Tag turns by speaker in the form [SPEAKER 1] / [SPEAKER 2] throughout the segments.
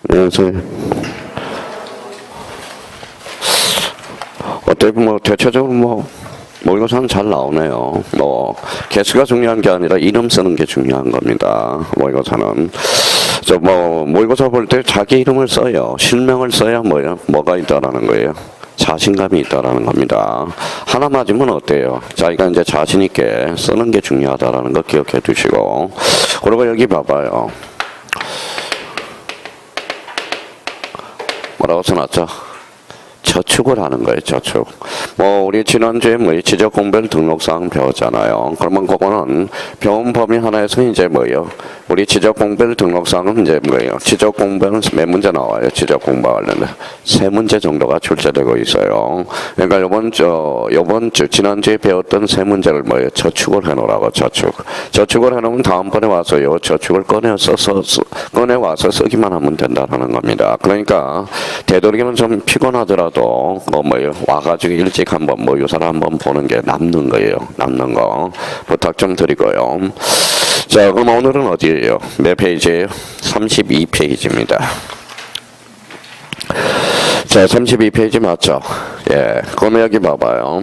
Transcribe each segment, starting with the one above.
[SPEAKER 1] 그래서 어때 뭐 대체적으로 뭐 모의고사는 잘 나오네요. 뭐 개수가 중요한 게 아니라 이름 쓰는 게 중요한 겁니다. 모의고사는 모의고사 볼 때 자기 이름을 써요. 실명을 써야 뭐가 있다라는 거예요. 자신감이 있다라는 겁니다. 하나 맞으면 어때요? 자기가 이제 자신 있게 쓰는 게 중요하다라는 거 기억해 두시고. 그리고 여기 봐봐요. 뭐라고 써놨죠? 저축을 하는 거예요, 저축. 우리 지난주에 지적 공별 등록사항 배웠잖아요. 그러면 그거는 배운 범위 하나에서 이제 우리 지적 공별 등록사항은 이제 지적 공별은 몇 문제 나와요, 지적 공부와 관련된. 3문제 정도가 출제되고 있어요. 그러니까 요번 주, 지난주에 배웠던 3문제를 저축을 해놓으라고, 저축. 저축을 해놓으면 다음번에 와서 요 저축을 꺼내와서 쓰기만 하면 된다는 겁니다. 그러니까, 되도록이면 좀 피곤하더라도 와가지고 일찍 한번 모의고사를 한번 보는 게 남는 거예요. 남는 거 부탁 좀 드리고요. 자, 그럼 오늘은 어디예요? 몇 페이지예요? 32페이지입니다. 자, 32페이지 맞죠? 예. 그러면 여기 봐봐요.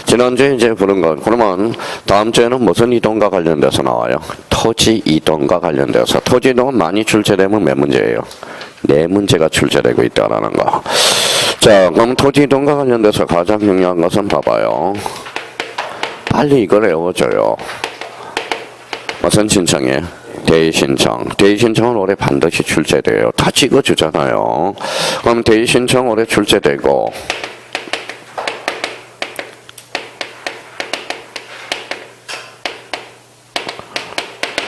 [SPEAKER 1] 지난주에 이제 부른 거. 그러면 다음 주에는 무슨 이동과 관련돼서 나와요? 토지 이동과 관련돼서. 토지 이동은 많이 출제되면 몇 문제예요? 4문제가 출제되고 있다라는 거. 자, 그럼 토지 이동과 관련돼서 가장 중요한 것은 봐봐요. 빨리 이걸 외워줘요. 무슨 신청이에요? 대의 신청. 대의 신청은 올해 반드시 출제돼요. 다 찍어주잖아요. 그럼 대의 신청 올해 출제되고,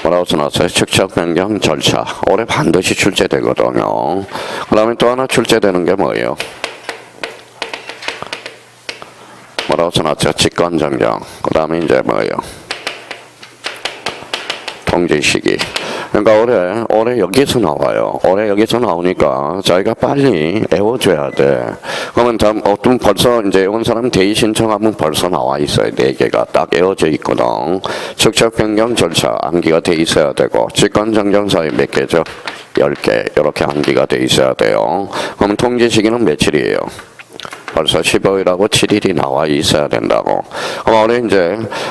[SPEAKER 1] 뭐라고 써놨어요? 측정 변경 절차. 올해 반드시 출제되거든요. 그 다음에 또 하나 출제되는 게 뭐예요? 뭐라고 써놨죠? 직권 변경. 그 다음에 이제 뭐예요? 통지 시기. 그러니까 올해 여기서 나와요. 올해 여기서 나오니까 자기가 빨리 외워줘야 돼. 그러면 벌써 이제 온 사람 대의 신청하면 벌써 나와 있어요. 4개가 딱 외워져 있거든. 측정 변경 절차 암기가 돼 있어야 되고, 직권 정정사유 몇 개죠? 10개. 이렇게 암기가 돼 있어야 돼요. 그럼 통지 시기는 며칠이에요? 벌써 15일하고 7일이 나와 있어야 된다고. 그럼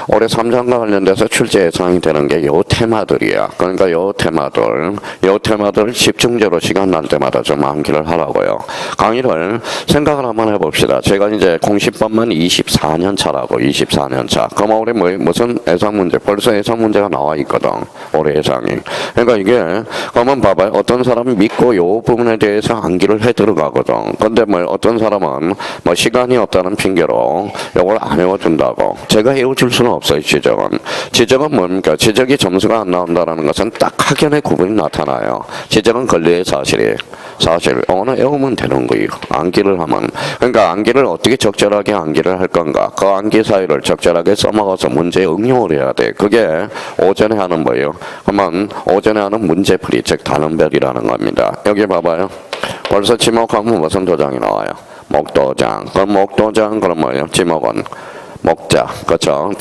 [SPEAKER 1] 올해 3장과 관련돼서 출제 예상이 되는 게 요 테마들이야. 그러니까 요 테마들 집중적으로 시간 날 때마다 좀 암기를 하라고요. 강의를 생각을 한번 해봅시다. 제가 이제 공시법만 24년 차라고, 24년 차. 그럼 올해 무슨 예상 문제? 벌써 예상 문제가 나와 있거든. 올해 예상이. 그러니까 이게, 그러면 봐봐요. 어떤 사람이 믿고 요 부분에 대해서 암기를 해 들어가거든. 근데 어떤 사람은 시간이 없다는 핑계로 이걸 안 외워준다고. 제가 외워줄 수는 없어요, 지적은. 지적은 뭡니까? 지적이 점수가 안 나온다는 것은 딱 확연의 구분이 나타나요. 지적은 권리의 사실이에요. 사실. 오늘 외우면 되는 거예요. 암기를 하면. 그러니까 암기를 어떻게 적절하게 암기를 할 건가? 그 암기 사유를 적절하게 써먹어서 문제에 응용을 해야 돼. 그게 오전에 하는 거예요. 그러면 오전에 하는 문제풀이, 즉 단원별이라는 겁니다. 여기 봐봐요. 벌써 지목하면 무슨 도장이 나와요? 목도장. 그럼 목도장, 그럼 뭐예요? 지목은 목자. 그렇죠?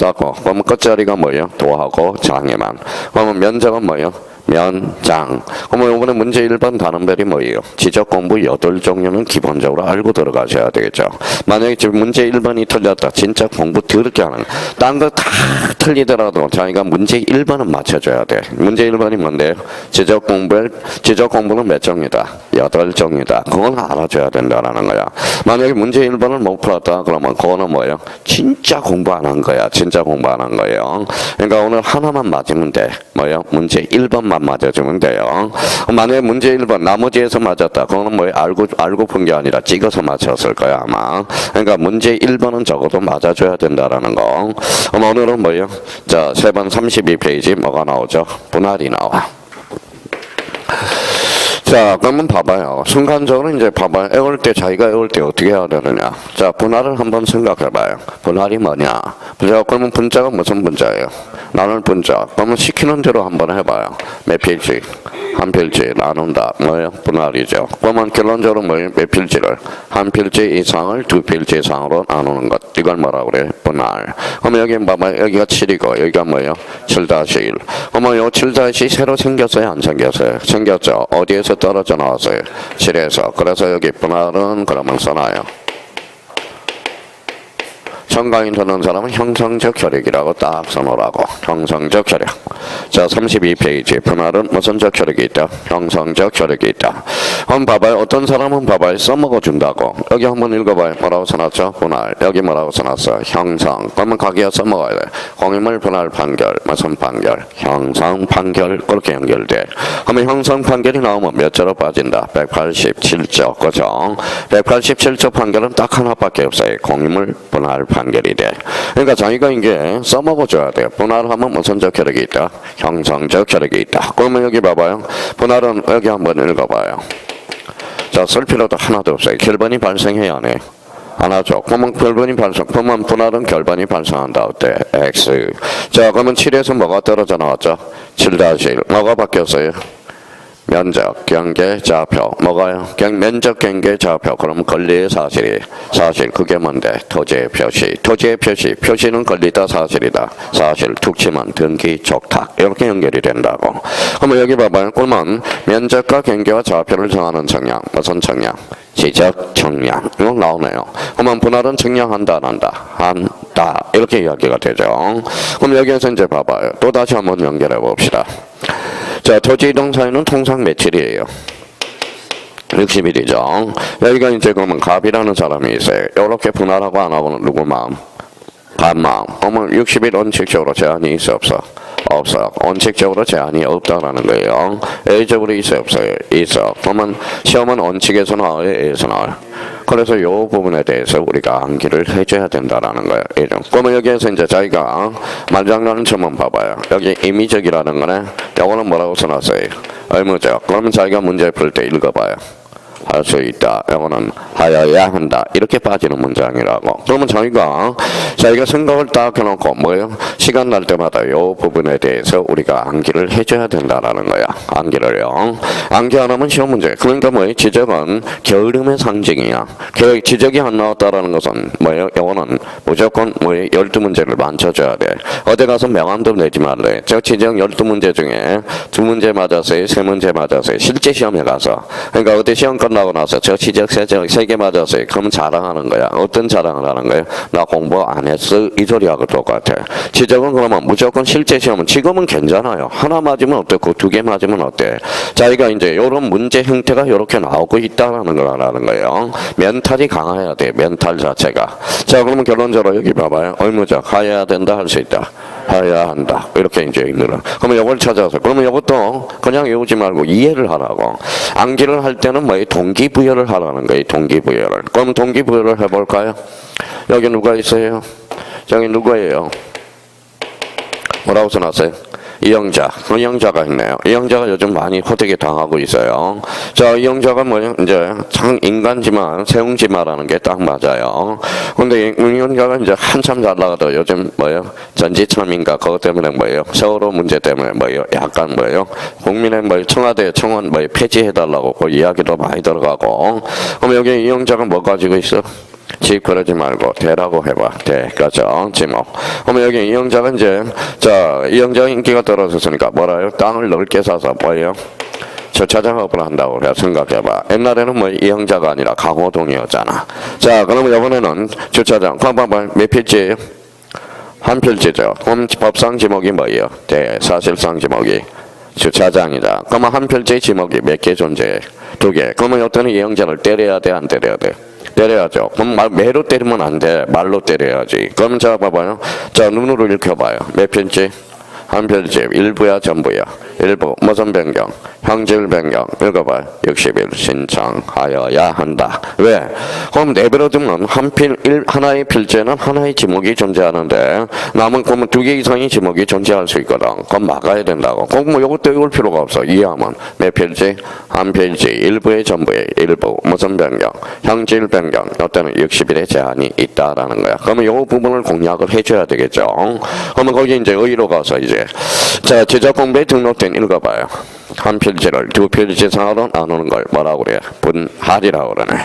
[SPEAKER 1] 그럼 끝자리가 뭐예요? 도하고 장에만. 그러면 면적은 뭐예요? 면장. 그러면 이번에 문제 1번 단원별이 뭐예요? 지적 공부 8종류는 기본적으로 알고 들어가셔야 되겠죠. 만약에 지금 문제 1번이 틀렸다. 진짜 공부 더럽게 하는. 딴 거 다 틀리더라도 자기가 문제 1번은 맞춰줘야 돼. 문제 1번이 뭔데요? 지적 공부는 몇 종이다? 8종이다. 그건 알아줘야 된다라는 거야. 만약에 문제 1번을 못 풀었다. 그러면 그거는 뭐예요? 진짜 공부 안 한 거야. 진짜 공부 안 한 거예요. 그러니까 오늘 하나만 맞으면 돼. 뭐예요? 문제 1번만 맞아주면 돼요. 만약에 문제 1번 나머지에서 맞았다. 그거는 뭐예요? 알고 푼 게 아니라 찍어서 맞췄을 거야 아마. 그러니까 문제 1번은 적어도 맞아줘야 된다라는 거. 오늘은 뭐예요? 자, 3번 32페이지 뭐가 나오죠? 분할이 나와. 자, 그러면 봐봐요. 순간적으로 이제 봐봐요. 자기가 외울 때 어떻게 해야 되느냐. 자, 분할을 한번 생각해봐요. 분할이 뭐냐. 그러면 분자가 무슨 분자예요? 나눌 분자. 그러면 시키는 대로 한번 해봐요. 몇 필지? 한 필지 나눈다. 뭐예요? 분할이죠. 그러면 결론적으로 뭐예요? 몇 필지를? 한 필지 이상을 두 필지 이상으로 나누는 것. 이걸 뭐라고 그래요? 분할. 그러면 여기 봐봐요. 여기가 7이고 여기가 뭐예요? 7-1. 그러면 요 7- 새로 생겼어요? 안 생겼어요? 생겼죠. 어디에서 떨어져 나왔어요. 7에서. 그래서 여기 분할은 그러면 써놔요. 정강이 드는 사람은 형성적 혈액이라고 딱 써놓으라고. 형성적 혈액. 자, 32페이지. 분할은 무슨 적 혈액이 있다? 형성적 혈액이 있다. 한번 봐봐요. 어떤 사람은 봐봐요. 써먹어준다고. 여기 한번 읽어봐요. 뭐라고 써놨죠? 분할. 여기 뭐라고 써놨어? 형성. 그러면 가기가 써먹어야 돼. 공유물 분할 판결. 무슨 판결? 형성 판결. 그렇게 연결돼. 그러면 형성 판결이 나오면 몇 조로 빠진다? 187조. 그죠? 187조 판결은 딱 하나밖에 없어요. 공유물 분할 판결이 돼. 그러니까 자기가 이게 써먹어줘야 돼요. 분할하면 무슨 적 혈액이 있다? 형성적 혈액이 있다. 그러면 여기 봐봐요. 분할은 여기 한번 읽어봐요. 자, 쓸 필요도 하나도 없어요. 결번이 발생해야 하네. 안 하죠. 그러면 결번이 발생. 그러면 분할은 결번이 발생한다. 어때? X. 자, 그러면 7에서 뭐가 떨어져 나왔죠? 7-1. 뭐가 바뀌었어요? 면적, 경계, 좌표. 뭐가요? 면적, 경계, 좌표. 그러면 권리의 사실이. 사실, 그게 뭔데? 토지의 표시. 토지의 표시. 표시는 권리다, 사실이다. 사실, 툭 치면 등기, 족탁. 이렇게 연결이 된다고. 그러면 여기 봐봐요. 그러면 면적과 경계와 좌표를 정하는 청량. 무슨 청량? 지적 청량. 이거 나오네요. 그러면 분할은 청량한다, 안 한다? 한다. 이렇게 이야기가 되죠. 그럼 여기에서 이제 봐봐요. 또 다시 한번 연결해 봅시다. 자, 토지 이동 사유는 통상 며칠이에요? 60일이죠. 여기가 이제 그러면 갑이라는 사람이 있어요. 이렇게 분할하고 안 하고는 누구 마음? 갑 마음. 그러면 60일 원칙적으로 제한이 있어 없어? 없어요. 원칙적으로 제한이 없다라는 거예요. A적으로 있어 없어요? 있어. 그러면 시험은 원칙에서 나와요? A에서 나와요? 그래서 이 부분에 대해서 우리가 암기를 해줘야 된다라는 거예요. 그러면 여기에서 이제 자기가 말장난은 처음 봐봐요. 여기 임의적이라는 거네. 이거는 뭐라고 써놨어요? 의무적. 그러면 자기가 문제 풀 때 읽어봐요. 할 수 있다. 이거는 하여야 한다. 이렇게 빠지는 문장이라고. 그러면 자기가 생각을 딱 해놓고 뭐예요? 시간 날 때마다 이 부분에 대해서 우리가 암기를 해줘야 된다라는 거야. 암기를요. 암기 안 하면 시험 문제. 그러니까 뭐예요? 지적은 게으름의 상징이야. 지적이 안 나왔다라는 것은 뭐예요? 이거는 무조건 뭐예요? 12문제를 맞춰줘야 돼. 어디 가서 명함도 내지 말래. 저 지적 12문제 중에 2문제 맞았어요? 3문제 맞았어요? 실제 시험에 가서. 그러니까 어디 시험 끝나고 나서 저 지적 3개 맞았어요. 그러면 자랑하는 거야. 어떤 자랑을 하는 거예요? 나 공부 안 했어. 이 소리하고 똑같아. 지적은 그러면 무조건 실제 시험은 지금은 괜찮아요. 하나 맞으면 어떻고 2개 맞으면 어때? 자기가 이제 이런 문제 형태가 이렇게 나오고 있다라는 거라는 거예요. 멘탈이 강해야 돼. 멘탈 자체가. 자, 그러면 결론적으로 여기 봐봐요. 의무적. 하여야 된다. 할 수 있다. 해야 한다. 이렇게 이제 있는. 그러면 이걸 찾아서. 그러면 이것도 그냥 외우지 말고 이해를 하라고. 암기를 할 때는 뭐 동기부여를 하라는 거예요. 동기부여를. 그럼 동기부여를 해볼까요? 여기 누가 있어요? 여기 누구예요? 뭐라고 써놨어요? 이영자. 이영자가 있네요. 이영자가 요즘 많이 호되게 당하고 있어요. 자, 이영자가 뭐예요? 이제 참 인간지만 세웅지마라는 게 딱 맞아요. 근데 이영자가 이제 한참 잘 나가도 요즘 뭐예요? 전지참인가 그것 때문에 뭐예요? 세월호 문제 때문에 뭐예요? 약간 뭐예요? 국민의 뭐 청와대 청원 뭐 폐지해달라고 그 이야기도 많이 들어가고. 그럼 여기 이영자가 뭐 가지고 있어? 집 그러지 말고 대라고 해봐. 대. 그렇죠. 지목. 그러면 여기 이영자가 이제 이영자가 인기가 떨어졌으니까 뭐라요? 땅을 넓게 사서 뭐예요? 주차장업을 한다고 그래. 생각해봐. 옛날에는 뭐 이영자가 아니라 강호동이었잖아. 자, 그러면 이번에는 주차장. 그럼 봐봐. 몇 필지예요? 한 필지죠. 그럼 법상 지목이 뭐예요? 대. 사실상 지목이 주차장이다. 그러면 한 필지 지목이 몇 개 존재해? 2개. 그러면 어떤 이영자를 때려야 돼? 안 때려야 돼? 때려야죠. 그럼 매로 때리면 안 돼. 말로 때려야지. 그럼 자 봐봐요. 자, 눈으로 읽혀봐요. 몇 편지? 한 편지. 일부야 전부야? 일부. 무슨 변경? 형질 변경. 읽어봐요. 60일 신청하여야 한다. 왜? 그럼 내버려두면 하나의 필지에는 하나의 지목이 존재하는데 남은 그러면 2개 이상의 지목이 존재할 수 있거든. 그럼 막아야 된다고. 그럼 뭐 이것도 읽을 필요가 없어. 이해하면. 몇 필지? 한 필지. 일부의 전부의 일부. 무슨 변경? 형질 변경. 어때는 60일의 제한이 있다라는 거야. 그러면 이 부분을 공략을 해줘야 되겠죠. 그러면 거기 이제 의의로 가서 이제 자, 제작공부에 등록된 읽어봐요. 한 필지를 2필지 이상으로 나누는 걸 뭐라고 그래요? 분할이라고 그러네.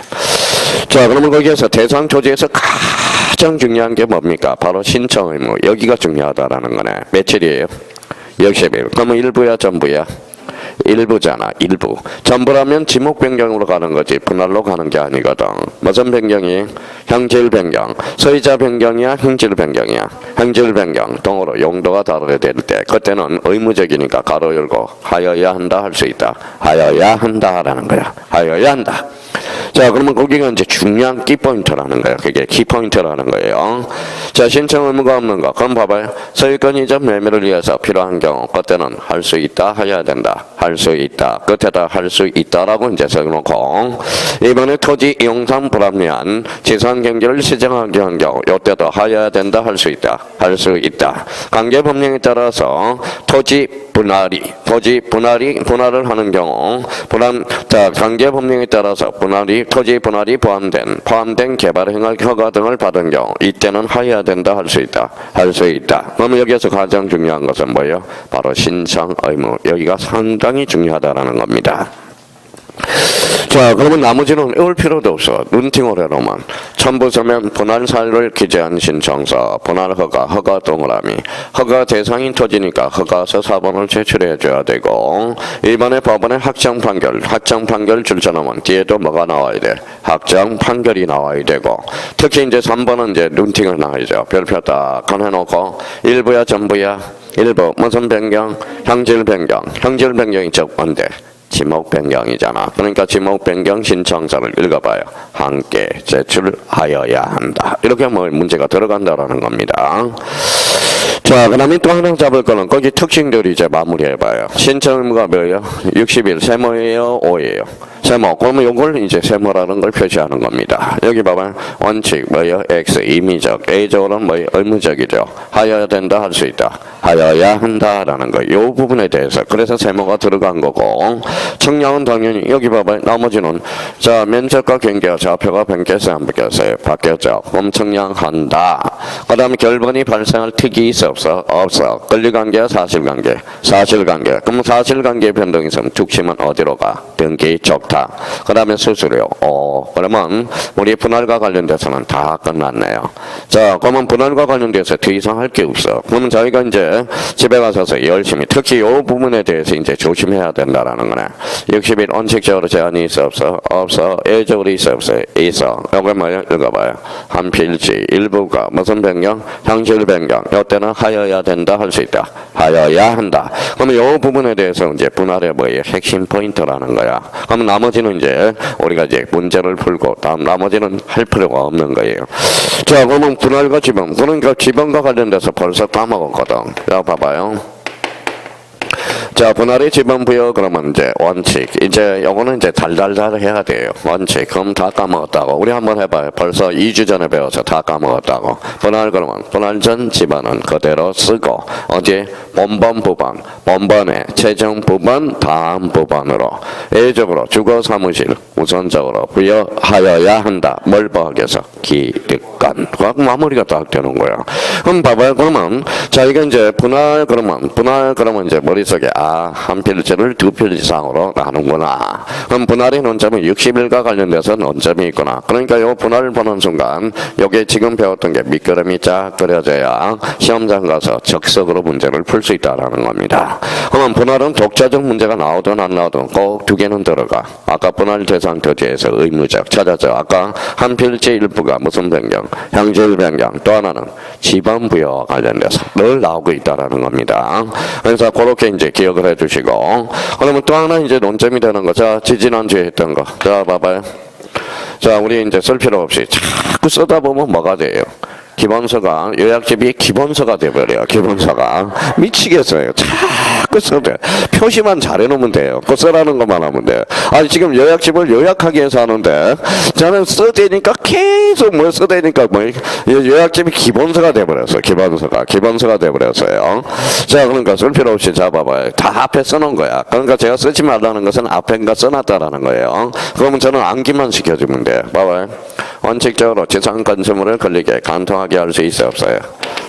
[SPEAKER 1] 자, 그러면 거기에서 대상 토지에서 가장 중요한 게 뭡니까? 바로 신청 의무. 여기가 중요하다라는 거네. 며칠이에요? 60일. 그러면 일부야 전부야? 일부잖아. 일부. 전부라면 지목 변경으로 가는 거지 분할로 가는 게 아니거든. 무슨 변경이? 형질 변경. 소유자 변경이야? 형질 변경이야? 형질 변경. 동으로 용도가 다르게 될 때 그때는 의무적이니까 가로 열고 하여야 한다 할 수 있다. 하여야 한다라는 거야. 하여야 한다. 자, 그러면 거기가 이제 중요한 키포인트라는 거예요. 그게 키포인트라는 거예요. 자, 신청 의무가 없는 거. 그럼 봐봐요. 소유권 이전 매매를 위해서 필요한 경우, 그때는 할 수 있다, 해야 된다. 할 수 있다. 끝에다 할 수 있다라고 이제 써놓고, 이번에 토지 이용상 불합리한 지상 경제를 시정하기 위한 경우, 이때도 해야 된다, 할 수 있다. 할 수 있다. 관계 법령에 따라서 토지 분할을 하는 경우, 관계 법령에 따라서 토지 분할이 포함된 개발 행할 허가 등을 받은 경우, 이때는 해야 된다, 할 수 있다. 할 수 있다. 그러면 여기에서 가장 중요한 것은 뭐예요? 바로 신청 의무. 여기가 상당히 중요하다라는 겁니다. 자, 그러면 나머지는 외울 필요도 없어. 눈팅오래로만. 첨부서면 분할 사유를 기재한 신청서, 분할 허가 동그라미. 허가 대상인 토지니까 허가서 사본을 제출해 줘야 되고, 이번에 법원의 확정 판결 줄쳐놓으면 뒤에도 뭐가 나와야 돼? 확정 판결이 나와야 되고, 특히 이제 3번은 이제 눈팅을 나와야죠. 별표 딱 해놓고, 일부야 전부야? 일부. 무슨 변경? 형질 변경. 형질 변경이 즉 뭔데? 지목 변경이잖아. 그러니까 지목 변경 신청서를 읽어봐요. 함께 제출하여야 한다. 이렇게 뭐 문제가 들어간다라는 겁니다. 자, 그 다음에 또 하나 잡을 거는 거기 특징들이 이제 마무리해봐요. 신청 의무가 뭐예요? 60일. 세모예요? 5예요? 세모. 그러면 이걸 이제 세모라는 걸 표시하는 겁니다. 여기 봐봐요. 원칙 뭐예요? X. 임의적. A적으로는 뭐예요? 의무적이죠. 하여야 된다, 할 수 있다. 하여야 한다라는 거. 이 부분에 대해서. 그래서 세모가 들어간 거고. 청량은 당연히 여기 봐봐요. 나머지는 자, 면적과 경계와 좌표가 바뀌었어요, 안 바뀌었어요? 바뀌었죠. 그럼 청량한다. 그 다음에 결번이 발생할 특이 있어 없어? 없어. 권리관계와 사실관계. 사실관계. 그럼 사실관계 변동이 있으면 tuk심은 어디로 가? 등기 좋다. 그 다음에 수수료. 그러면 우리 분할과 관련돼서는 다 끝났네요. 자, 그러면 분할과 관련돼서 더 이상 할 게 없어. 그러면 저희가 이제 집에 가서서 열심히 특히 이 부분에 대해서 이제 조심해야 된다라는 거네. 60일 원칙적으로 제한이 있어 없어? 없어. 예적으로 있어 없어? 있어. 요게 뭐예요? 읽어봐요. 한 필지 일부가 무슨 변경? 형질 변경. 이때는 하여야 된다, 할 수 있다. 하여야 한다. 그러면 이 부분에 대해서 이제 분할의 뭐예요? 핵심 포인트라는 거야. 그러면 나머지는 이제 우리가 이제 문제를 풀고 다음 나머지는 할 필요가 없는 거예요. 자, 그러면 분할과 지번. 그러니까 지번과 관련돼서 벌써 까먹었거든. 자, 봐봐요. 자, 분할의 지번 부여 그러면 이제 원칙. 이제 요거는 이제 달달달 해야 돼요. 원칙. 그럼 다 까먹었다고. 우리 한번 해봐요. 벌써 2주 전에 배워서 다 까먹었다고. 분할 그러면 분할 전 지번은 그대로 쓰고 어제 본번 부분, 본번의 최종 부분, 다음 부분으로 예적으로 주거 사무실 우선적으로 부여하여야 한다. 뭘 보하기 위해서? 기득권. 그 마무리가 딱 되는 거야. 그럼 봐봐요. 그러면 자, 이게 이제 분할 그러면 이제 머릿속에 한 필지를 두 필지 이상으로 나누는구나. 그럼 분할의 논점은 60일과 관련돼서 논점이 있구나. 그러니까 요 분할을 보는 순간 요게 지금 배웠던 게 밑그림이 쫙 그려져야 시험장 가서 적석으로 문제를 풀 수 있다라는 겁니다. 그러면 분할은 독자적 문제가 나오든 안 나오든 꼭 두 개는 들어가. 아까 분할 대상 토지에서 의무적 찾았죠. 아까 한 필지 일부가 무슨 변경? 형질 변경. 또 하나는 지번 부여와 관련돼서 늘 나오고 있다라는 겁니다. 그래서 그렇게 이제 기억을 해주시고, 그러면 또 하나 이제 논점이 되는 거. 자, 지지난주에 했던 거. 자, 봐봐요. 자, 우리 이제 쓸 필요 없이 자꾸 쓰다 보면 뭐가 돼요? 기본서가 요약집이 기본서가 돼버려요. 기본서가 미치겠어요. 자꾸 써대. 표시만 잘해놓으면 돼요. 그 쓰라는 것만 하면 돼요. 아니 지금 요약집을 요약하기 위해서 하는데 저는 써대니까 계속 뭐 써대니까 뭐 요약집이 기본서가 돼버렸어요. 기본서가 돼버렸어요. 자, 그러니까 쓸 필요 없이 잡아봐요. 다 앞에 써놓은 거야. 그러니까 제가 쓰지 말라는 것은 앞에가 써놨다라는 거예요. 그러면 저는 암기만 시켜주면 돼요. 봐봐요. 원칙적으로 지상 건축물을 걸리게 간통하게 할 수 있어요? 없어요?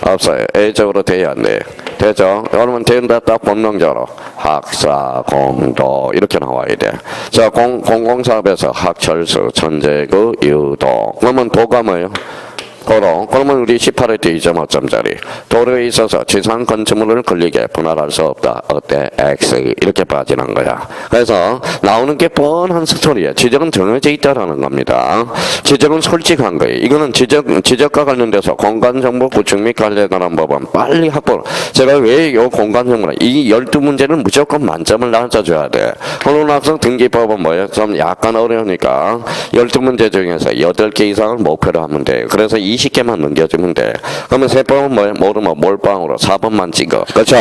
[SPEAKER 1] 없어요. A적으로 돼야 안 돼요? 되죠? 여러분 된다 딱 본능적으로 학사, 공도 이렇게 나와야 돼. 자, 공공사업에서 학철수, 천재구, 유도. 그러면 도가 뭐예요? 그러면 우리 18회 때 2.5점짜리. 도로에 있어서 지상 건축물을 걸리게 분할할 수 없다. 어때? X. 이렇게 빠지는 거야. 그래서 나오는 게 뻔한 스토리야. 지적은 정해져 있다라는 겁니다. 지적은 솔직한 거예요. 이거는 지적과 관련돼서 공간정보 구축 및 관리에 관한 법은 빨리 확보. 제가 왜 이 공간정보나 이 12문제는 무조건 만점을 낮아줘야 돼. 그러고 나서 등기법은 뭐예요? 좀 약간 어려우니까 12문제 중에서 8개 이상을 목표로 하면 돼요. 그래서 20개만 넘겨주면 돼. 그러면 세법은 뭐예요? 모르면 몰빵으로 4번만 찍어. 그렇죠?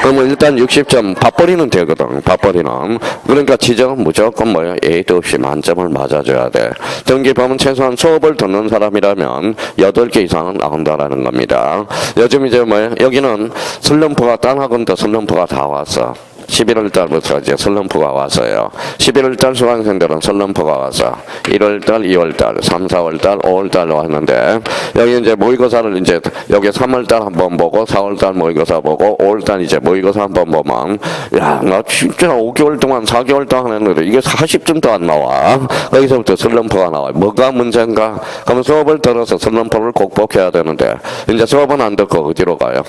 [SPEAKER 1] 그러면 일단 60점 밥벌이는 되거든. 밥벌이는. 그러니까 지적은 무조건 뭐예요? A도 없이 만점을 맞아줘야 돼. 등기법은 최소한 수업을 듣는 사람이라면 8개 이상은 나온다라는 겁니다. 요즘 이제 뭐예요? 여기는 슬럼프가 딴 학원도 슬럼프가 다 왔어. 11월 달부터 이제 슬럼프가 왔어요. 11월 달 수강생들은 슬럼프가 와서 1월 달, 2월 달, 3, 4월 달, 5월 달 왔는데 여기 이제 모의고사를 이제 여기 3월 달 한번 보고 4월 달 모의고사 보고 5월 달 이제 모의고사 한번 보면 야, 나 진짜 5개월 동안 4개월 동안 했는데 이게 40점도 안 나와. 거기서부터 슬럼프가 나와요. 뭐가 문제인가? 그럼 수업을 들어서 슬럼프를 극복해야 되는데 이제 수업은 안 듣고 어디로 가요?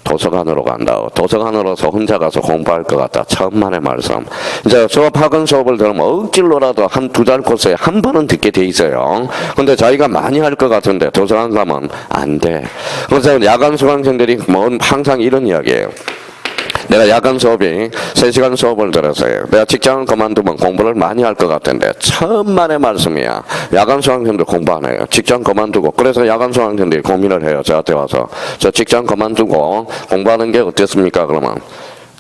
[SPEAKER 1] 도서관으로 간다고. 도서관으로서 혼자 가서 공부할 것 같다. 천만의 말씀. 이제 학원 수업을 들으면 억지로라도 한 2달 코스에 한 번은 듣게 돼 있어요. 근데 자기가 많이 할 것 같은데 도서관 가면 안 돼. 그래서 야간 수강생들이 뭐 항상 이런 이야기예요. 내가 야간 수업이 3시간 수업을 들었어요. 내가 직장을 그만두면 공부를 많이 할 것 같은데 천만의 말씀이야. 야간 수강생들 공부 안 해요. 직장 그만두고. 그래서 야간 수강생들이 고민을 해요. 저한테 와서. 저 직장 그만두고 공부하는 게 어땠습니까? 그러면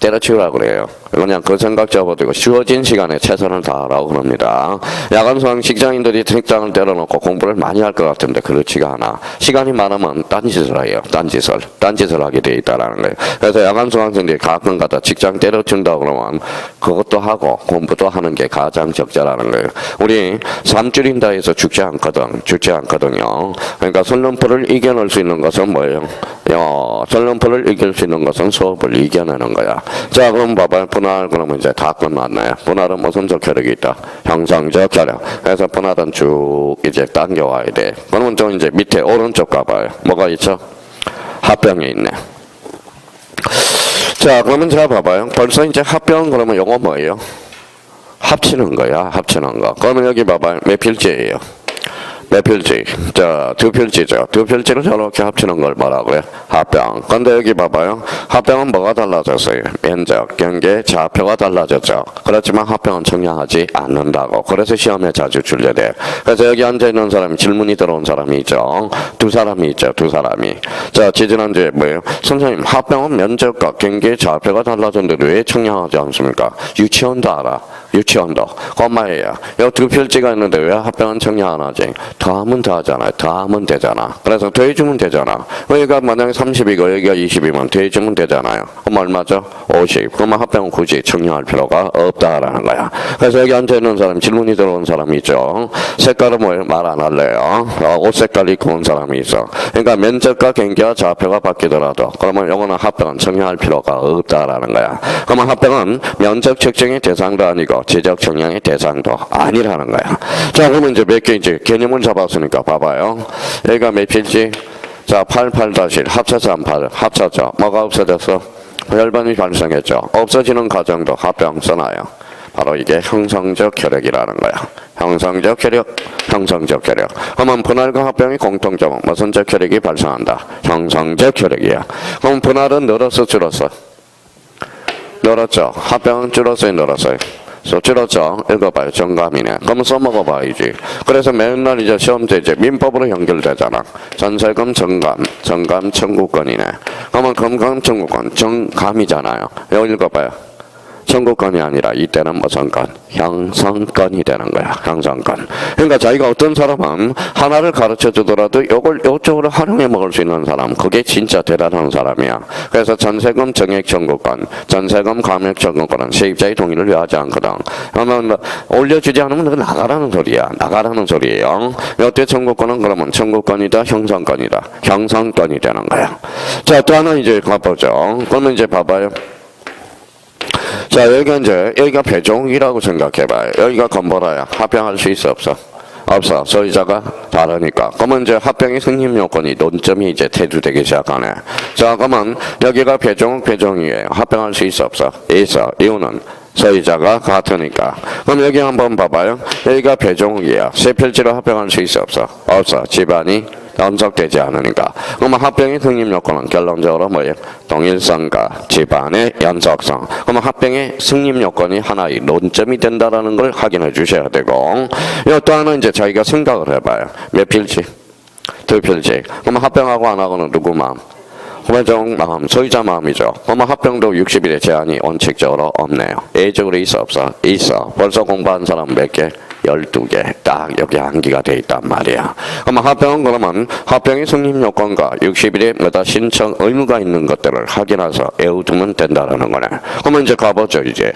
[SPEAKER 1] 때려치우라고 그래요. 그냥 그 생각 접어두고 주어진 시간에 최선을 다하라고 그럽니다. 야간 수강 직장인들이 직장을 때려놓고 공부를 많이 할 것 같은데 그렇지가 않아. 시간이 많으면 딴짓을 해요. 딴짓을 하게 돼 있다라는 거예요. 그래서 야간 수강생들이 가끔 가다 직장 때려준다고 그러면 그것도 하고 공부도 하는 게 가장 적절하는 거예요. 우리 3줄인다 해서 죽지 않거든요. 그러니까 슬럼프를 이겨낼 수 있는 것은 뭐예요? 슬럼프를 이길 수 있는 것은 수업을 이겨내는 거야. 자, 그럼 봐봐요. 분할 그러면 이제 다 끝났나요? 분할은 무슨 적혈력이 있다? 형성적 혈력. 그래서 분할은 쭉 이제 당겨와야 돼. 그러면 좀 이제 밑에 오른쪽 가봐요. 뭐가 있죠? 합병이 있네. 자, 그러면 제가 봐봐요. 벌써 이제 합병 그러면 요거 뭐예요? 합치는 거야. 합치는 거. 그러면 여기 봐봐요. 몇 필지예요? 몇 필지? 자, 2필지죠. 2필지를 저렇게 합치는 걸 뭐라고 그래요? 합병. 근데 여기 봐봐요. 합병은 뭐가 달라졌어요? 면적, 경계, 좌표가 달라졌죠. 그렇지만 합병은 청량하지 않는다고. 그래서 시험에 자주 출제돼. 그래서 여기 앉아있는 사람이 질문이 들어온 사람이 있죠. 두 사람이. 자, 지지난주에 뭐예요? 선생님, 합병은 면적과 경계, 좌표가 달라졌는데 왜 청량하지 않습니까? 유치원도 알아. 유치원도. 엄마예요. 여기 2필지가 있는데 왜 합병은 청량 안 하지? 더하면 더하잖아요. 더하면 되잖아. 그래서 더해주면 되잖아. 여기가 만약에 30이고 여기가 20이면 더해주면 되잖아요. 그럼 얼마죠? 50. 그러면 합병은 굳이 청량할 필요가 없다라는 거야. 그래서 여기 앉아있는 사람, 질문이 들어온 사람이 있죠. 색깔은 뭐예요? 말 안 할래요. 옷 색깔 입고 온 사람이 있어. 그러니까 면적과 경계와 좌표가 바뀌더라도 그러면 이거는 합병은 청량할 필요가 없다라는 거야. 그러면 합병은 면적 측정의 대상도 아니고 지적 청량의 대상도 아니라는 거야. 자, 그러면 이제 몇 개 이제 개념을 잡았으니까 봐봐요. 여기가 몇 필지? 자, 88-1 합쳐서 안 파죠. 합쳐져. 뭐가 없어졌어? 혈반이 발생했죠. 없어지는 과정도 합병 써놔요. 바로 이게 형성적 혈액이라는 거야. 형성적 혈액. 그러면 분할과 합병의 공통점은 무슨 적 혈액이 발생한다? 형성적 혈액이야. 그럼 분할은 늘었어, 줄었어? 늘었죠. 합병은 줄었어요, 늘었어요? 줄었죠. 읽어봐요. 정감이네. 그럼 써먹어봐야지. 그래서 맨날 이제 시험 때 이제 민법으로 연결되잖아. 전세금 정감 청구권이네. 그러면 건강 청구권 정감이잖아요. 여기 읽어봐요. 청구권이 아니라 이때는 무슨 건? 형성권이 되는 거야. 형성권. 그러니까 자기가 어떤 사람은 하나를 가르쳐 주더라도 이걸 이쪽으로 활용해 먹을 수 있는 사람, 그게 진짜 대단한 사람이야. 그래서 전세금 정액 청구권, 전세금 감액 청구권은 세입자의 동의를 요하지 않거든. 그러면 올려주지 않으면 너 나가라는 소리야. 나가라는 소리예요. 이때 청구권은 그러면 청구권이다, 형성권이다. 형성권이 되는 거야. 자, 또 하나 이제 가보죠. 그러면 이제 봐봐요. 자, 여기가 배종이라고 생각해봐요. 여기가 건보라야. 합병할 수 있어, 없어? 없어. 소유자가 다르니까. 그러면 이제 합병의 승인 요건이 논점이 이제 대두되기 시작하네. 자, 그러면 여기가 배종이에요. 합병할 수 있어 없어? 있어. 이유는 소유자가 같으니까. 그럼 여기 한번 봐봐요. 여기가 배종이야. 세 필지로 합병할 수 있어 없어? 없어. 집안이 연속되지 않으니까. 그러면 합병의 승인 요건은 결론적으로 뭐예요? 동일성과 집안의 연속성. 그러면 합병의 승인 요건이 하나의 논점이 된다라는 걸 확인해 주셔야 되고, 또 하나 이제 자기가 생각을 해봐요. 몇 필지? 두 필지. 그러면 합병하고 안 하고는 누구 마음? 배종 마음, 소유자 마음이죠. 그러면 합병도 60일의 제한이 원칙적으로 없네요. 예적으로 있어 없어? 있어. 벌써 공부한 사람 몇 개? 12개 딱 여기 암기가 돼 있단 말이야. 그러면 합병은 그러면 합병의 승인 요건과 60일의 뭐다 신청 의무가 있는 것들을 확인해서 외워두면 된다라는 거네. 그러면 이제 가보죠 이제.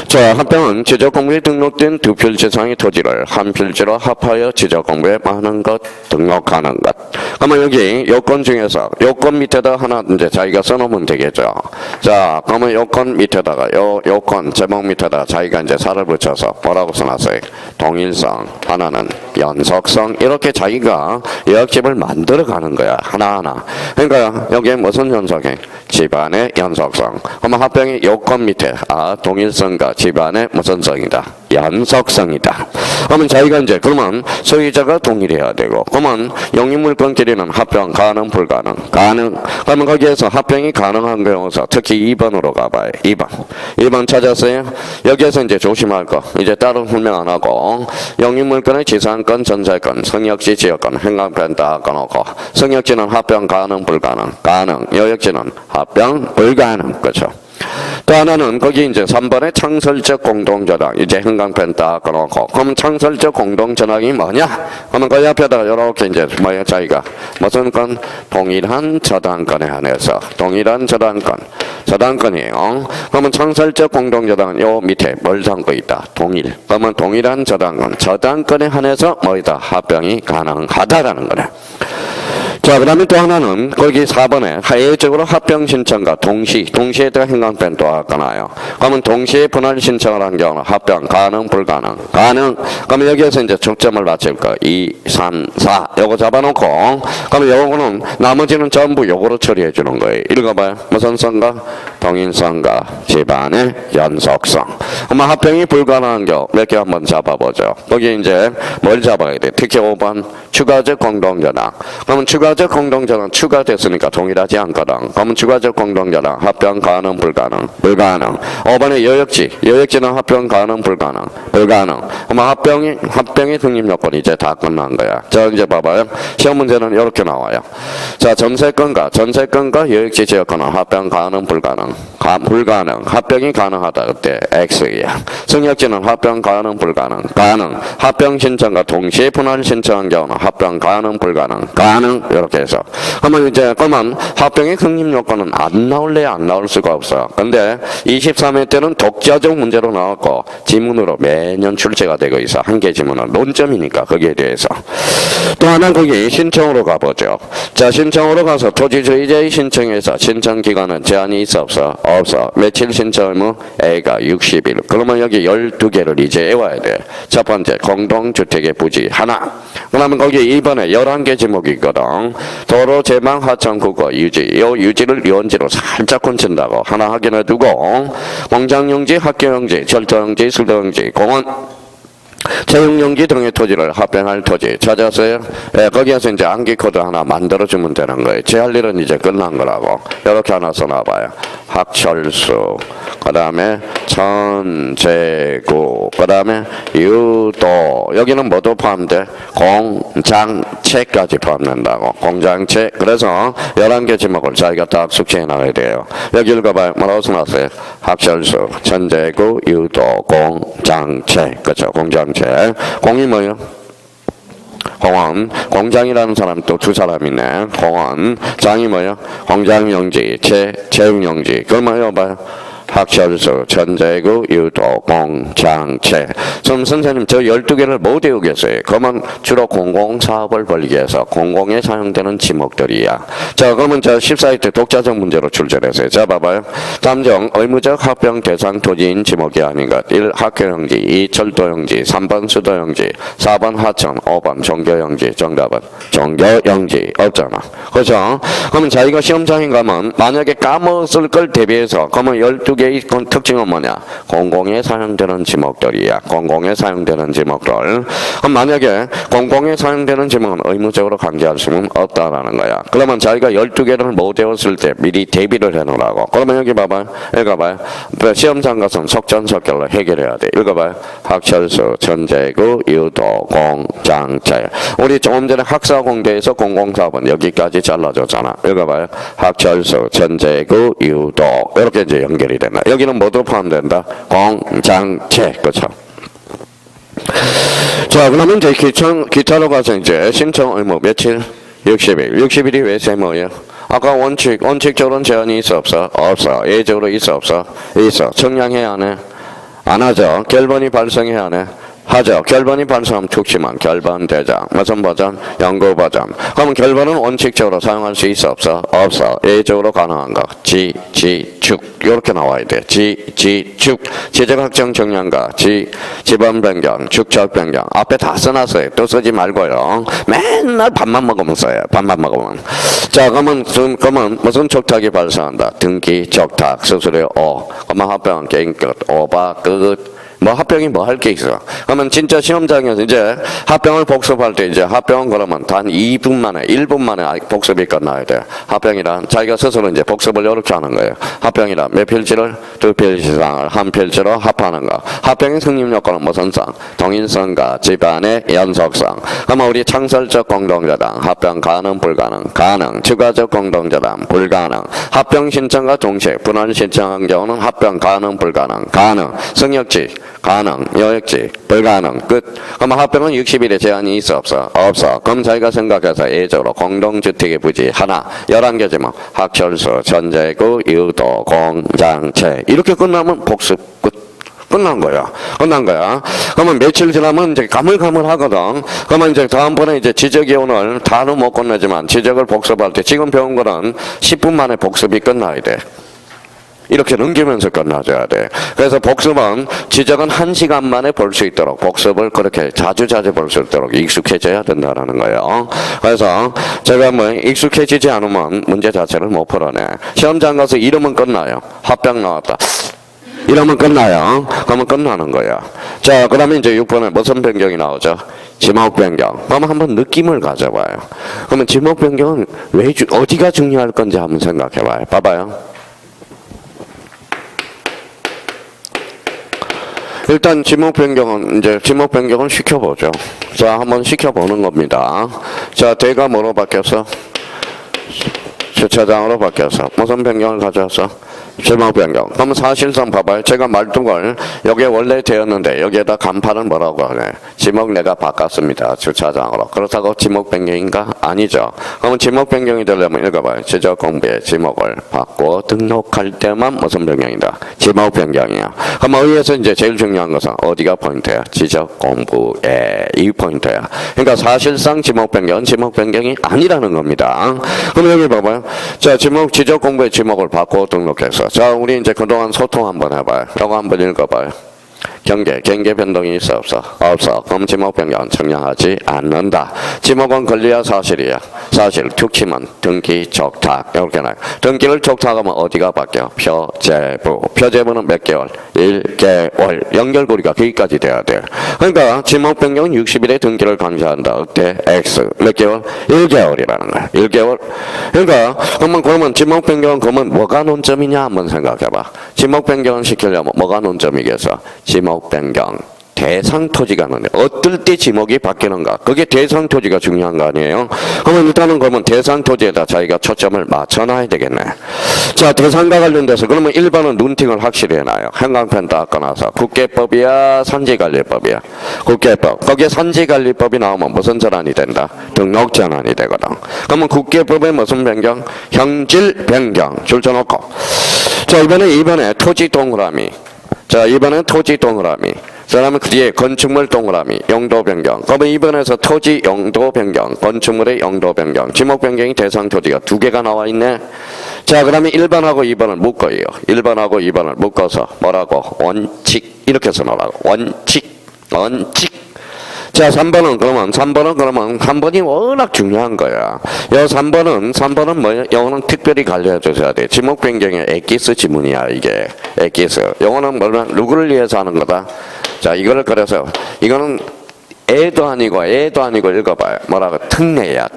[SPEAKER 1] 자, 합병은 지적공부에 등록된 두 필지 이상의 토지를 한 필지로 합하여 지적공부에 많은 것 등록하는 것. 그러면 여기 요건 중에서 요건 밑에다 하나 이제 자기가 써놓으면 되겠죠. 자, 그러면 요건 밑에다가 요건 제목 밑에다 자기가 이제 살을 붙여서 뭐라고 써놨어요? 동일성, 하나는 연속성, 이렇게 자기가 요약집을 만들어가는 거야. 하나하나. 그러니까 여기에 무슨 연속해? 집안의 연속성. 그러면 합병의 요건 밑에 동일성과 집안의 무슨 성이다? 연속성이다. 그러면 자기가 이제 그러면 소유자가 동일해야 되고, 그러면 영유물건끼리는 합병 가능 불가능? 가능. 그러면 거기에서 합병이 가능한 경우서 특히 2번으로 가봐요. 2번 찾았어요? 여기에서 이제 조심할 거 이제 따로 설명 안 하고, 영유물건의 지상권, 전세권, 성역지, 지역권, 행강편 다 꺼놓고, 성역지는 합병 가능 불가능? 가능. 여역지는 합병 불가능. 그렇죠? 또 하나는 거기 이제 3번의 창설적 공동저당 이제 행강편 딱 꺼놓고, 그럼 창설적 공동저당이 뭐냐? 그러면 그 옆에다가 이렇게 이제 뭐야 자기가 무슨 건? 동일한 저당권에 한해서 동일한 저당권이에요. 그러면 창설적 공동저당은 요 밑에 뭘 담고 있다? 동일. 그러면 동일한 저당권에 한해서 뭐이다? 합병이 가능하다라는 거네. 자, 그 다음에 또 하나는 거기 4번에 하해적으로 합병 신청과 동시에 대한 행강편 또 하잖아요. 그러면 동시에 분할 신청을 한 경우는 합병 가능 불가능? 가능. 그러면 여기에서 이제 초점을 맞출 거 2, 3, 4 요거 잡아놓고, 그러면 요거는 나머지는 전부 요거로 처리해 주는 거예요. 읽어봐요. 무슨 성과? 동일성과 집안의 연속성. 그러면 합병이 불가능한 경우 몇 개 한번 잡아보죠. 거기 이제 뭘 잡아야 돼? 특히 5번 추가적 공동저당. 그러면 추가적 공동저당 추가됐으니까 동일하지 않거든. 그러면 추가적 공동저당 합병 가능 불가능? 불가능. 5번에 여역지는 합병 가능 불가능? 불가능. 그러면 합병의 승인 요건이 이제 다 끝난 거야. 자, 이제 봐봐요. 시험 문제는 이렇게 나와요. 자, 전세권과 여역지 지역권은 합병 가능 불가능? 불가능. 합병이 가능하다 그때 X야. 성역지는 합병 가능 불가능? 가능. 합병 신청과 동시에 분할 신청한 경우는 합병 가능 불가능? 가능. 이렇게 해서. 그러면 이제 그러면 합병의 승인 요건은 안 나올래? 안 나올 수가 없어. 근데 23회 때는 독자적 문제로 나왔고 지문으로 매년 출제가 되고 있어. 한 개 지문은 논점이니까 거기에 대해서. 또 하나 거기 신청으로 가보죠. 자, 신청으로 가서 토지 소유자의 신청에서 신청 기간은 제한이 있어 없어? 없어. 며칠 신청 의무? A가 60일. 그러면 여기 12개를 이제 외워야 돼. 첫 번째 공동주택의 부지 하나. 그러면 거기 2번에 11개 지목이 있거든. 도로 제망 하천 국어 유지. 요 유지를 유원지로 살짝 곤친다고 하나 확인해 두고, 공장용지, 학교용지, 절도용지, 술도용지, 공원 채용용지 등의 토지를 합병할 토지 찾았어요? 예, 거기에서 이제 암기 코드 하나 만들어주면 되는 거예요. 제 할 일은 이제 끝난 거라고. 이렇게 하나 써놔봐요. 학철수, 그 다음에 천재구, 그 다음에 유도. 여기는 뭐도 포함돼? 공장체까지 포함된다고. 공장체. 그래서 11개 지목을 자기가 딱 숙지해 나가야 돼요. 여기 읽어봐요. 뭐라고 써놨어요? 학철수, 천재구, 유도, 공장체. 그렇죠? 공장체. 공이 뭐예요? 공원. 공장이라는 사람 또 두 사람 있네. 공원. 장이 뭐예요? 공장용지, 채용용지. 그걸 뭐예요? 봐요. 학철수, 전제구, 유도, 공장체. 그럼 선생님 저 12개를 못 외우겠어요. 그러면 주로 공공사업을 벌이기 위해서 공공에 사용되는 지목들이야. 자, 그러면 저 14회 독자적 문제로 출제했어요. 자, 봐봐요. 다음 중 의무적 합병 대상 토지인 지목이 아닌 것. 1. 학교용지, 2. 철도용지, 3번 수도용지, 4번 하천, 5번 종교용지. 정답은 종교용지. 없잖아. 그렇죠? 그러면 자기가 시험장에 가면 만약에 까먹었을 걸 대비해서 그러면 12개의 특징은 뭐냐? 공공에 사용되는 지목들이야. 공공에 사용되는 지목들. 그럼 만약에 공공에 사용되는 지목은 의무적으로 강제할 수는 없다라는 거야. 그러면 자기가 12개를 못 외웠을 때 미리 대비를 해놓으라고. 그러면 여기 봐봐요. 읽어봐요. 시험장 가서는 속전속결로 해결해야 돼. 읽어봐요. 학철수, 전제구, 유도, 공장체. 우리 조금 전에 학사공대에서 공공사업은 여기까지 잘라줬잖아. 읽어봐요. 학철수, 전제구, 유도. 이렇게 이제 연결이 된다. 여기는 뭐도 포함된다? 공장체. 그렇죠? 자, 그러면 이제 기타로 가서 이제 신청 의무 며칠? 60일. 60일이 왜 세모예요? 아까 원칙적으로는 제한이 있어 없어? 없어. 예적으로 있어 없어? 있어. 청량해야 하네? 안 하죠. 결번이 발생해야 하네? 하죠. 결번이 발생하면 특심한 결번 대장. 무슨 버전? 연구 버전. 그러면 결번은 원칙적으로 사용할 수 있어 없어? 없어. 예적으로 가능한 거. 축. 이렇게 나와야 돼. 축. 지적 확정 정량과 지번 변경, 축적 변경. 앞에 다 써놨어요. 또 쓰지 말고요. 맨날 밥만 먹으면 써요. 밥만 먹으면. 자, 그러면 무슨 촉탁이 발생한다? 등기, 촉탁, 수수료, 그러면 합병, 게임 끝, 오바, 끝. 뭐 합병이 뭐 할 게 있어. 그러면 진짜 시험장에서 이제 합병을 복습할 때 이제 합병은 그러면 단 2분 만에 1분 만에 복습이 끝나야 돼. 합병이란 자기가 스스로 이제 복습을 이렇게 하는 거예요. 합병이란 몇 필지를 2필지 이상을 한 필지로 합하는 거. 합병의 승립 요건은 무슨 상? 동일성과 집안의 연속성. 그러면 우리 창설적 공동저당 합병 가능 불가능? 가능. 추가적 공동저당 불가능. 합병 신청과 동시에 분할 신청한 경우는 합병 가능 불가능? 가능. 승역지 가능, 여역지, 불가능, 끝. 그럼 합병은 60일에 제한이 있어 없어? 없어. 그럼 자기가 생각해서 예적으로 공동주택의 부지 하나, 11개지 뭐. 학철수, 전제구, 유도, 공장체. 이렇게 끝나면 복습 끝. 끝난 거야. 그러면 며칠 지나면 이제 가물가물하거든. 그러면 이제 다음번에 이제 지적이 오늘 다는 못 끝내지만 지적을 복습할 때 지금 배운 거는 10분 만에 복습이 끝나야 돼. 이렇게 넘기면서 끝나줘야 돼. 그래서 복습은 지적은 1시간 만에 볼 수 있도록 복습을 그렇게 자주 볼 수 있도록 익숙해져야 된다는 거예요. 그래서 제가 뭐 익숙해지지 않으면 문제 자체를 못 풀어내. 시험장 가서 이러면 끝나요. 합병 나왔다. 이러면 끝나요. 그러면 끝나는 거야. 자, 그 다음에 이제 6번에 무슨 변경이 나오죠? 지목 변경. 그러면 한번 느낌을 가져봐요. 그러면 지목 변경은 어디가 중요할 건지 한번 생각해봐요. 봐봐요. 일단 지목 변경은 시켜보죠. 자, 한번 시켜보는 겁니다. 자, 대가 뭐로 바뀌었어? 주차장으로 바뀌었어. 무슨 변경을 가져왔어? 지목 변경. 그러면 사실상 봐봐요. 제가 말뚝을 여기에 원래 되었는데 여기에다 간판을 뭐라고 하네? 지목 내가 바꿨습니다. 주차장으로. 그렇다고 지목 변경인가? 아니죠. 그러면 지목 변경이 되려면 읽어봐요. 지적 공부에 지목을 바꾸어 등록할 때만 무슨 변경이다? 지목 변경이야. 그럼 여기에서 이제 제일 중요한 것은 어디가 포인트야? 지적 공부에 이 포인트야. 그러니까 사실상 지목 변경은 지목 변경이 아니라는 겁니다. 그럼 여기 봐봐요. 자, 지적 공부에 지목을 바꾸어 등록해서. 자, 우리 이제 그동안 소통 한번 해봐요. 이거 한번 읽어봐요. 경계 변동이 있어 없어? 없어. 그럼 지목 변경은 청량하지 않는다. 지목은 권리야 사실이야? 사실. 특징은 등기 촉탁 이렇게 나요. 등기를 촉탁하면 어디가 바뀌어? 표제부. 표제부는 몇 개월? 1개월. 연결고리가 거기까지 돼야 돼. 그러니까 지목 변경은 60일에 등기를 강제한다. 어때? X. 몇 개월? 1개월이라는 거야. 1개월. 그러니까 그러면 지목 변경은 그러면 뭐가 논점이냐 한번 생각해봐. 지목 변경을 시키려면 뭐가 논점이겠어? 지목 변경 대상 토지가 있는데 어떨 때 지목이 바뀌는가? 그게 대상 토지가 중요한 거 아니에요? 그러면 일단은 그러면 대상 토지에다 자기가 초점을 맞춰놔야 되겠네. 자, 대상과 관련돼서 그러면 1번은 눈팅을 확실히 해놔요. 형광펜 닦고 나서 국계법이야 산지관리법이야? 국계법. 거기에 산지관리법이 나오면 무슨 전환이 된다? 등록 전환이 되거든. 그러면 국계법에 무슨 변경? 형질 변경 줄 쳐놓고 자, 이번에 토지 동그라미. 자, 이번엔 토지 동그라미. 그 다음에 그 뒤에 건축물 동그라미, 용도 변경. 그러면 이번에서 토지 용도 변경, 건축물의 용도 변경, 지목 변경이 대상 토지가 2개가 나와 있네. 자, 그러면 1번하고 2번을 묶어요. 1번하고 2번을 묶어서 뭐라고? 원칙. 이렇게 써놓으라고. 원칙. 자, 3번은 그러면 3번이 워낙 중요한 거야. 요 3번은 뭐야? 요거는 특별히 관리해 주셔야 돼. 지목 변경의 엑기스 지문이야, 이게. 엑기스. 요거는 뭐냐? 누구를 위해서 하는 거다? 자, 이거를 그래서 이거는 애도 아니고 읽어봐요. 뭐라고? 특례야,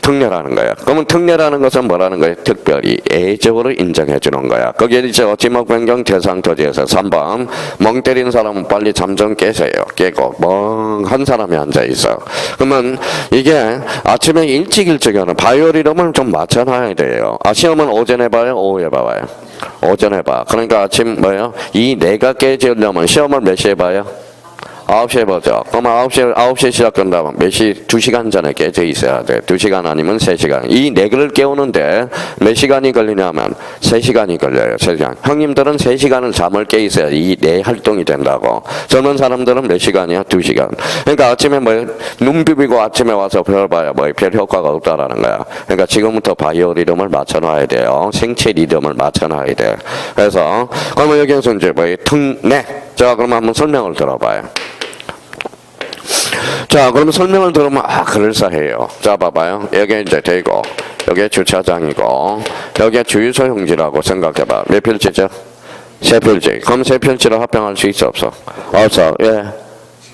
[SPEAKER 1] 특례라는 거야. 그러면 특례라는 것은 뭐라는 거예요? 특별히 예적으로 인정해 주는 거야. 거기에 이제 지목 변경 대상 토지에서 3번 멍 때린 사람은 빨리 잠 좀 깨세요. 깨고 멍한 사람이 앉아 있어. 그러면 이게 아침에 일찍 하는 바이오리듬을 좀 맞춰놔야 돼요. 시험은 오전에 봐요, 오후에 봐요. 오전에 봐. 그러니까 아침 뭐예요? 이 내가 깨지려면 시험을 몇 시에 봐요? 9시에 보죠. 그러면 9시에 시작한다면 몇 시? 2시간 전에 깨져 있어야 돼. 2시간 아니면 3시간. 이 내그를 깨우는데 몇 시간이 걸리냐면 3시간이 걸려요. 3시간. 형님들은 3시간을 잠을 깨 있어야 이 뇌 활동이 된다고. 젊은 사람들은 몇 시간이야? 2시간. 그러니까 아침에 눈 비비고 아침에 와서 별 봐야 별 효과가 없다라는 거야. 그러니까 지금부터 바이오 리듬을 맞춰놔야 돼요. 생체 리듬을 맞춰놔야 돼. 그래서 그러면 여기에서 이제 특례. 자, 그럼 한번 설명을 들어봐요. 자, 그러면 설명을 들으면 그럴싸해요. 자, 봐봐요. 여기 이제 되고 여기 주차장이고 여기 주유소 용지라고 생각해봐. 몇 필지죠? 3필지. 그럼 3필지를 합병할 수 있어 없어? 없어. 예.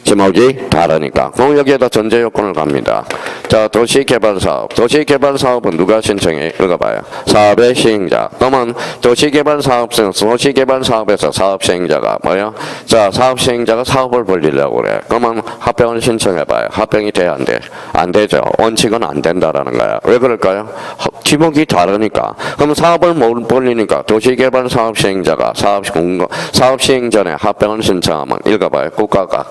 [SPEAKER 1] 지목이 다르니까. 그럼 여기에다 전제 요건을 갑니다. 자, 도시개발사업은 누가 신청해? 읽어봐요. 사업의 시행자. 그러면 도시개발사업에서 사업 시행자가 뭐예요? 자, 사업 시행자가 사업을 벌리려고 그래. 그러면 합병을 신청해봐요. 합병이 돼, 안 돼? 안 되죠. 원칙은 안 된다라는 거야. 왜 그럴까요? 지목이 다르니까. 그럼 사업을 못 벌리니까 도시개발사업 시행자가 사업 시행 전에 합병을 신청하면 읽어봐요. 국가가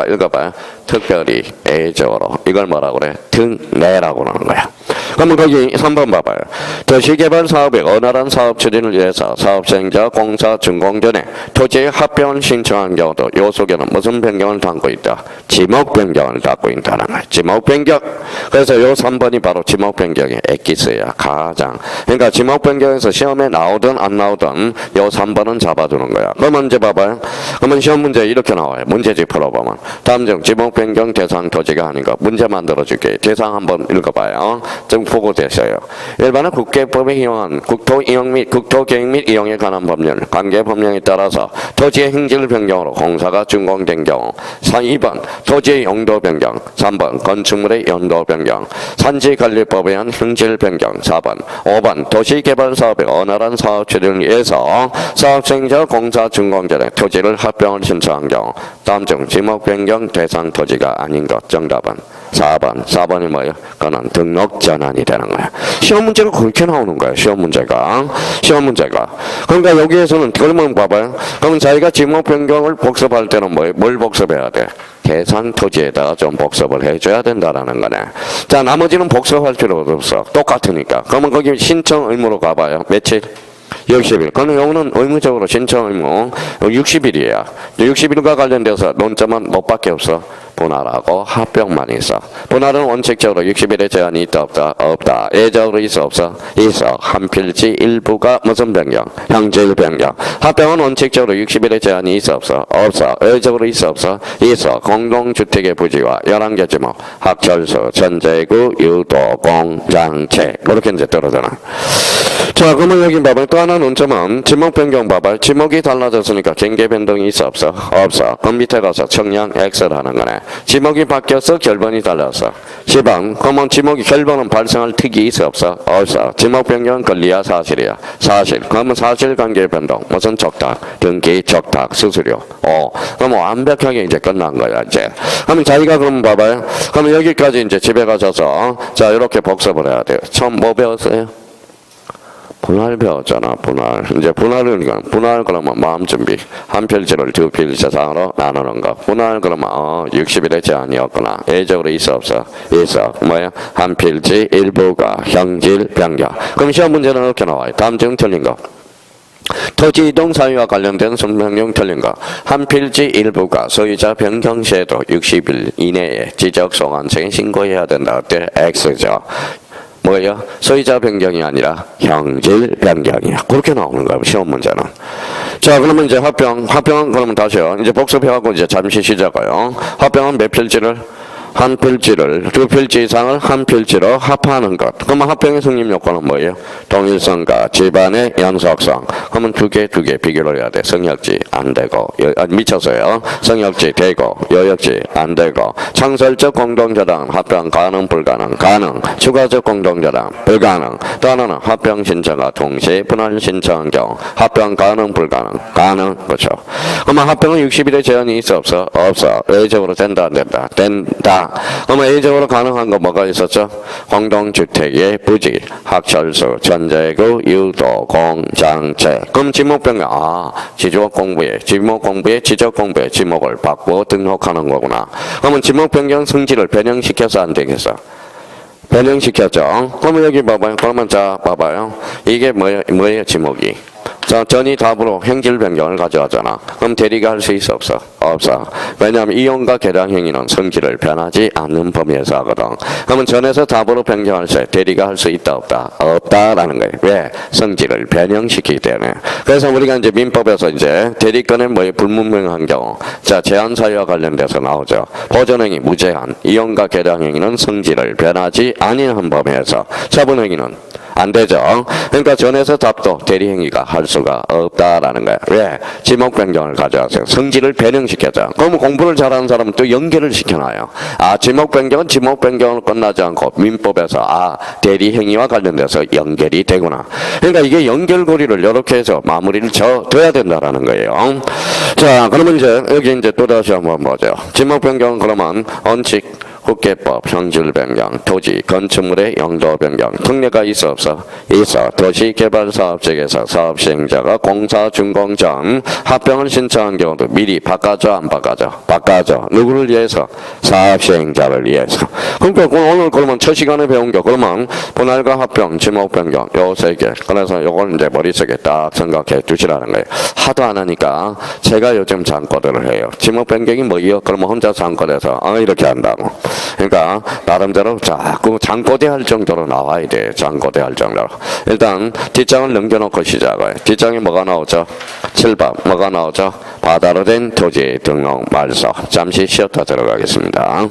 [SPEAKER 1] 읽어봐요. 특별히 예적으로 이걸 뭐라고 그래? 특례라고 하는 거야. 그러면 거기 3번 봐봐요. 도시개발 사업의 원활한 사업 추진을 위해서 사업 시행자 공사 준공 전에 토지의 합병을 신청한 경우도 요 속에는 무슨 변경을 담고 있다? 지목 변경을 담고 있다는 거야. 지목 변경. 그래서 요 3번이 바로 지목 변경의 엑기스야. 가장. 그러니까 지목 변경에서 시험에 나오든 안 나오든 요 3번은 잡아주는 거야. 그러면 이제 봐봐요. 그러면 시험 문제 이렇게 나와요. 문제집 풀어보면. 다음 중 지목 변경 대상 토지가 아닌가. 문제 만들어줄게. 대상 한번 읽어봐요. 좀 보고 되셔요. 일반은 국계법에 이용한 국토계획 및 이용에 관한 법률, 관계 법령에 따라서 토지의 행질 변경으로 공사가 준공된 경우 2번 토지의 용도 변경, 3번 건축물의 용도 변경, 산지관리법에 의한 행질 변경, 5번 도시개발사업의 원활한 사업 추진을 위해서 사업 시행자 공사 준공 전에 토지를 합병을 신청한 경우 다음 중 지목 변경 대상 토지가 아닌 것. 정답은 4번이 뭐예요? 그거는 등록 전환이 되는 거야. 시험 문제가 그렇게 나오는 거야. 시험 문제가. 그러니까 여기에서는 그러면 봐봐요. 그러면 자기가 지목 변경을 복습할 때는 뭐예요? 뭘 복습해야 돼? 대상 토지에다가 좀 복습을 해줘야 된다라는 거네. 자, 나머지는 복습할 필요가 없어. 똑같으니까. 그러면 거기 신청 의무로 가봐요. 며칠? 60일. 그러면 요거는 의무적으로 신청 의무 60일이에요. 60일과 관련돼서 논점은 뭐밖에 없어? 분할하고 합병만 있어. 분할은 원칙적으로 60일의 제한이 있다 없다? 없다. 예적으로 있어 없어? 있어. 한 필지 일부가 무슨 변경? 형질 변경. 합병은 원칙적으로 60일의 제한이 있어 없어? 없어. 예적으로 있어 없어? 있어. 공동주택의 부지와 11개 지목, 학철수, 전제구, 유도, 공장체. 그렇게 이제 떨어져나. 자, 그러면 여기 봐봐요. 또 하나 논점은 지목 변경 봐봐요. 지목이 달라졌으니까 경계 변동이 있어 없어? 없어. 그럼 밑에 가서 청량 X를 하는 거네. 지목이 바뀌었어? 결번이 달랐어? 10번. 그러면 지목이 결번은 발생할 특이 있어 없어? 없어. 지목 변경은 권리야 사실이야? 사실. 그러면 사실관계 변동. 무슨 적탁? 등기, 적탁, 수수료. 그럼 완벽하게 이제 끝난 거야 이제. 그러면 자기가 그럼 봐봐요. 그러면 여기까지 이제 집에 가셔서 자 이렇게 복습을 해야 돼요. 처음 뭐 배웠어요? 분할 배웠잖아, 분할. 이제 분할은, 분할 그러면 마음 준비. 한 필지를 두 필지상으로 나누는 거. 분할 그러면, 60일의 제한이었구나. 예적으로 있어, 없어? 있어. 뭐야? 한 필지 일부가 형질 변경. 그럼 시험 문제는 이렇게 나와요. 다음 중 틀린 거. 토지 이동 사유와 관련된 설명용 틀린 거. 한 필지 일부가 소유자 변경 시에도 60일 이내에 지적 소관청에 신고해야 된다. 어때? X죠. 뭐예요? 소유자 변경이 아니라 형질 변경이야. 그렇게 나오는 거예요. 시험 문제는. 자, 그러면 이제 합병은 그러면 다시요. 이제 복습해갖고 이제 잠시 쉬자고요. 합병은 몇 필지를? 한 필지를 두 필지 이상을 한 필지로 합하는 것. 그러면 합병의 성립 요건은 뭐예요? 동일성과 집안의 연속성. 그러면 두 개 비교를 해야 돼. 성역지 안 되고 미쳐서요. 성역지 되고 여역지 안 되고 창설적 공동저당 합병 가능 불가능 가능. 추가적 공동저당 불가능. 또 하나는 합병 신청과 동시에 분할 신청한 경우 합병 가능 불가능 가능. 그렇죠. 그러면 합병은 60일의 제한이 있어 없어? 없어. 예외적으로 된다 안 된다? 된다. 그러면 예외적으로 가능한 거 뭐가 있었죠? 공동주택의 부지, 학철수, 전재구, 유도, 공장체. 그럼 지목변경, 지목 공부에 지적 공부에 지목을 받고 등록하는 거구나. 그러면 지목변경 성질을 변형시켜서 안 되겠어? 변형시켰죠. 그러면 여기 봐봐요. 그러면 자 봐봐요. 이게 뭐예요 지목이? 자, 전이 답으로 행질 변경을 가져가잖아. 그럼 대리가 할 수 있어 없어? 없어. 왜냐하면 이용과 계량 행위는 성질을 변하지 않는 범위에서 하거든. 그러면 전에서 답으로 변경할 때 대리가 할 수 있다 없다? 없다라는 거예요. 왜? 성질을 변형시키기 때문에. 그래서 우리가 이제 민법에서 이제 대리권의 불분명한 경우, 자 제한 사유와 관련돼서 나오죠. 보전 행위 무제한, 이용과 계량 행위는 성질을 변하지 아니한 범위에서, 처분 행위는 안 되죠. 그러니까 전에서 답도 대리행위가 할 수가 없다라는 거야. 왜? 지목 변경을 가져와서 성질을 변형시켜줘. 그러면 공부를 잘하는 사람은 또 연결을 시켜놔요. 지목 변경은 지목 변경으로 끝나지 않고 민법에서 대리행위와 관련돼서 연결이 되구나. 그러니까 이게 연결고리를 이렇게 해서 마무리를 둬야 된다라는 거예요. 자, 그러면 이제 여기 이제 또다시 한번 보죠. 지목 변경은 그러면 원칙, 국계법, 형질 변경, 토지, 건축물의 영도 변경, 특례가 있어 없어? 있어. 도시개발사업장에서 사업시행자가 공사 준공 전 합병을 신청한 경우도 미리 바꿔줘 안 바꿔줘? 바꿔줘. 누구를 위해서? 사업시행자를 위해서. 그러니까 오늘 그러면 첫 시간에 배운 게 그러면 분할과 합병, 지목 변경 요 세 개. 그래서 요걸 이제 머릿속에 딱 생각해 두시라는 거예요. 하도 안 하니까 제가 요즘 잠꼬대를 해요. 지목 변경이 뭐예요? 그러면 혼자 잠꼬대서 이렇게 한다고. 그러니까 나름대로 자꾸 장꼬대 할 정도로 나와야 돼. 장꼬대 할 정도로. 일단 뒷장을 넘겨놓고 시작해. 뒷장에 뭐가 나오죠? 7번 뭐가 나오죠? 바다로 된 토지 등록 말소. 잠시 쉬었다 들어가겠습니다.